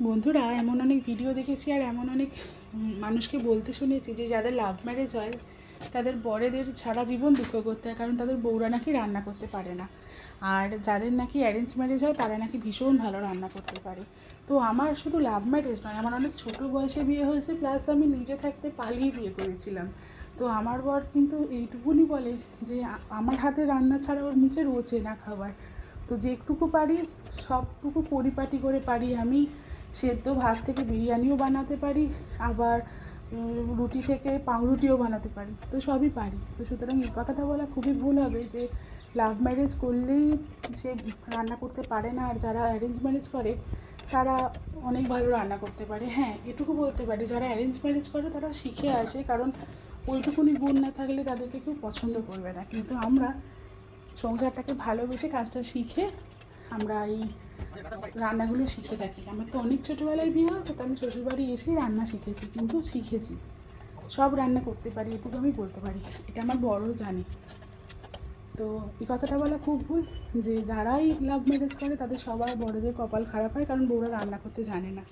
বন্ধুরা, এমন অনেক ভিডিও দেখেছি আর এমন অনেক মানুষকে বলতে শুনেছি যে যাদের লাভ ম্যারেজ হয় তাদের বরেদের সারা জীবন দুঃখ করতে হয়, কারণ তাদের বউরা নাকি রান্না করতে পারে না। আর যাদের নাকি অ্যারেঞ্জ ম্যারেজ হয় তারা নাকি ভীষণ ভালো রান্না করতে পারে। তো আমার শুধু লাভ ম্যারেজ নয়, আমার অনেক ছোটো বয়সে বিয়ে হয়েছে, প্লাস আমি নিজে থাকতে পালিয়ে বিয়ে করেছিলাম। তো আমার বর কিন্তু এইটুকুনি বলে যে আমার হাতে রান্না ছাড়া ওর মুখে রোচে না খাবার। তো যেটুকু পারি সবটুকু পরিপাটি করে পারি আমি। সেদ্ধ ভাত থেকে বিরিয়ানিও বানাতে পারি, আবার রুটি থেকে পাউরুটিও বানাতে পারি, তো সবই পারি। তো সুতরাং এই কথাটা বলা খুবই ভুল হবে যে লাভ ম্যারেজ করলেই সে রান্না করতে পারে না, আর যারা অ্যারেঞ্জ ম্যারেজ করে তারা অনেক ভালো রান্না করতে পারে। হ্যাঁ, এটুকু বলতে পারি যারা অ্যারেঞ্জ ম্যারেজ করে তারা শিখে আসে, কারণ ওইটুকুনি গুণ না থাকলে তাদেরকে কেউ পছন্দ করবে না। কিন্তু আমরা সংসারটাকে ভালোবেসে কাজটা শিখে আমরা এই রান্নাগুলো শিখে থাকি। আমার তো অনেক ছোটোবেলায় বিয়ে হয়েছে, তো আমি শ্বশুরবাড়ি এসেই রান্না শিখেছি, কিন্তু শিখেছি, সব রান্না করতে পারি, এটুকু আমি বলতে পারি। এটা আমার বড় জানে। তো এই কথাটা বলা খুব ভুল যে যারাই লাভ ম্যারেজ করে তাদের সবার বড়দের কপাল খারাপ হয়, কারণ বউরা রান্না করতে জানে না।